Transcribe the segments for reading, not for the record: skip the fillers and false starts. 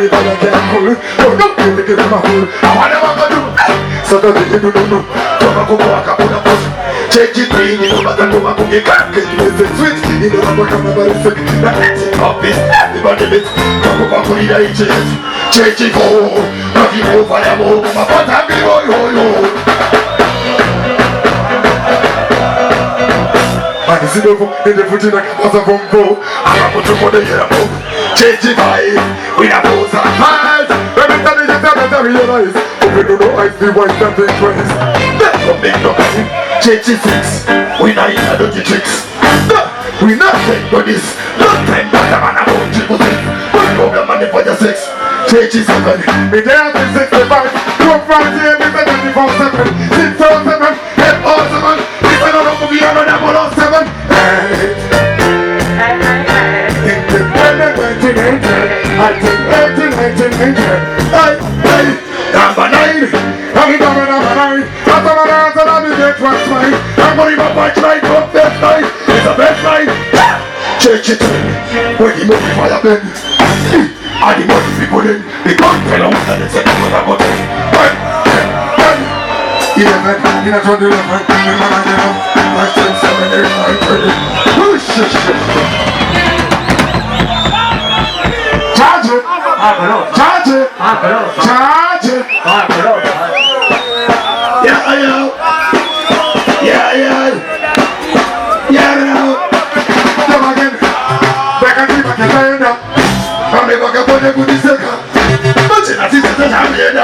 the fire can't cool. Oh no, you think I'm a fool. I want them to do. So don't you do no. Come on, go walk up on the bus. Change it green, you know what I'm going to get. Get with the switch, you know what I'm going to say. That's it, office, everybody bit. Come on, go in the agent. Change it for. Nothing over the moon. My butt, I'm going to and the silver in the footing like a pass from bro. I am put you for the year move. Change the vibe. We have those and miles. Every time you better realize. If you don't know I see why something twice. That's what make no money. Change the fix. We not in a dirty tricks. We not take for this. Not time that a man about triple six. We know the money for your sex. Change the seven. We dare to 65. Don't find the end of the 24/7. 607. Help all seven. If I don't know to be on a double or seven. I think 18. Number 9. I'm number 9. After my hands and I'll be dead once mine. I'm going to my night from best night. It's the best night. Change it. When the movie fire then. And the money people in. The gun fell out and it's a number that got it. 11, in a 20, 11, 5, 6, 7, 8, 9, 30. Oh, shit. Charge it. Charge it. Charge it. Yeah. Come again. Back and back and back. I'm never going to put this second. But it's not this time here.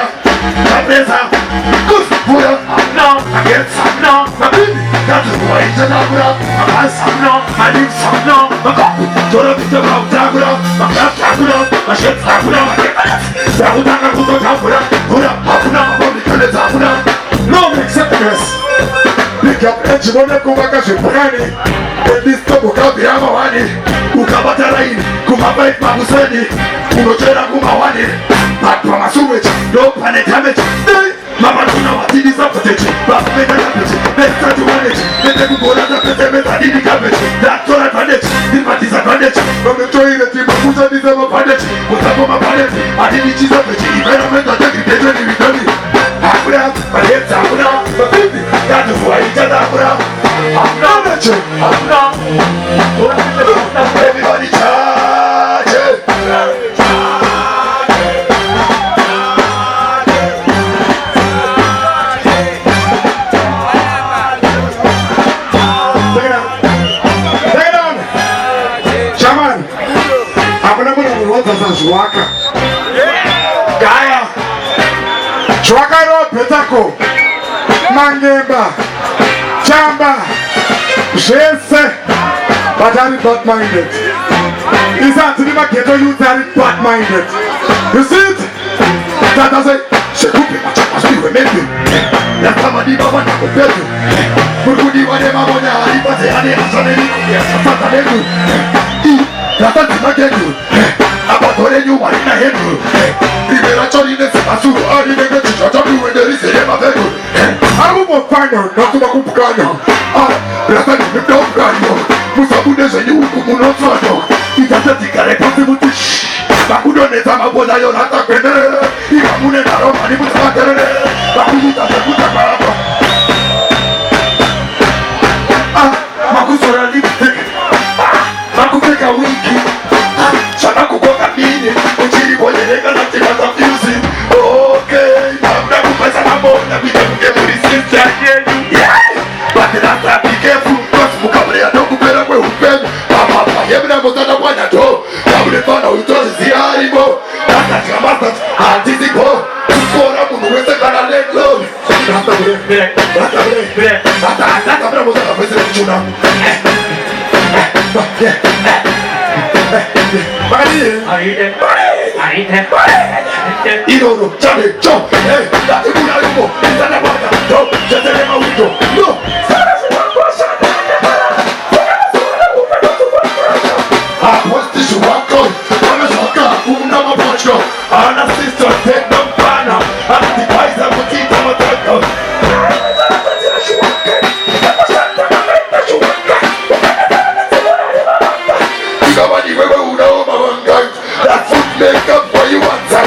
Good for you. No. Again, no. My baby. That's why it's a number. My son, no. My lips, no. My coffee. Don't have to go down. My crap, my shit, no acceptance. Pick up Echimone Kumaka Shipani. And this top of Kabiamawani. Ukabatarain, Kumabait Mabusani, Unochera Kumawani. But from a sewage, no panic damage. Mama don't know what it is up to it. But make a damage. Let's try to manage. Let them go down the payment and the damage. That's all advantage. This is disadvantage. From the toilet, you put on this advantage. Put up on my planet. I didn't choose up the environment of the degradation in Italy. Akura, my head's Akura, my baby. That is why it's Akura. I'm not a chick. I'm not. Everybody charge it. Chwaka Gaya Chwaka no Petako Mangemba Chamba Jesse but I'm not minded. Is that the ghetto youth that is not minded? You see it? That does it. Shekupi machapa si remember. La kama di baba na kupetu. Murudi wale mamonya alipate hadi asaneni ya safata letu. Lata timaketu. Abatore nyu marina hedu. Libera chori ne sepasuru. Ari nege chichata biwenderi seye mavedu. Amu mo fano nakuma kupukano. Lata ni mdokano. Musabude zenye ukumunosono. Itatetika reposi mutish. Bakudoneza maboza yo hata kwendere. Ikamune na roma ni mutaterere. Bakuduta sekuta baraba. Makusora lipstick. Makupeka wiki. Shana kukoka nini. Uchiri kwenye nega na tima za fuse. Okay. Namna kupesa na bona. Bide mge muri sister. Yeah. But that's a be careful. Cause mukabrea doku pera kwe upenu. Papa yemina mozana wanya to. Kabule fana utozi ziyaribo. Tata chambasta antisipo. Tukora munu wese kana lenglo. Tata bule. Tata bule mozana wese mchuna. Idoro, chale, chop, hey, dati kuna yuko, insana bata, chop, chetele mawito, no, sana suwa kwasa, what's this wako, kama shaka, kuna mapocho, ana sister, take them pana, ana tipaisa mutita matako, that foot make up for you one time.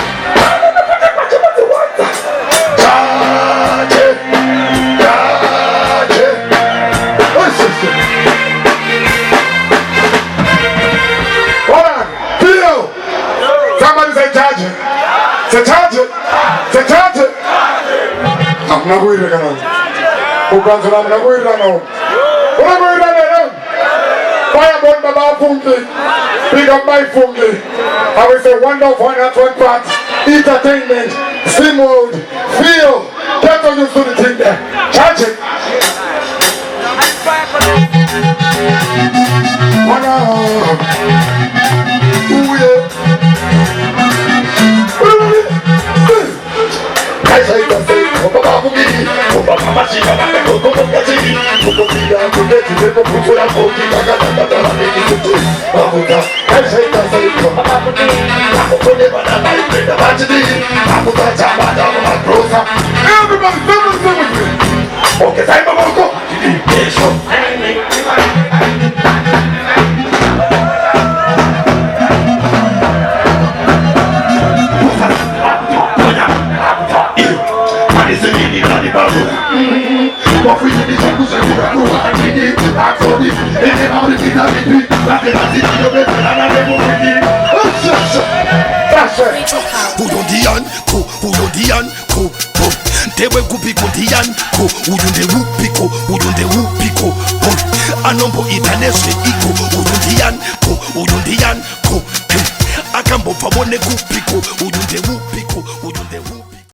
Mnakuira kana. Ukanzura mnakuira no. Mnakuira no. Fire burn baba fungi. Big up my fungi. I will say wonderful at one part. Entertainment, swim mode, feel. Get on you to the thing there. Charge it. Ooh yeah. I say the same. Baba fungi. Baba machine. Baba machine. Baba figa. Baba get it. Baba put your fungi. Baba I say the same. Baba fungi. Baba put it on my plate. Baba chidi. Baba put your baba down my grocer. Everybody, sing with me. Okay, say Baba go. Yes, Dewe gupiko dianko, uyunde wupiko, anombo itanese iko, uyundianko, akambo fabone gupiko, uyunde wupiko.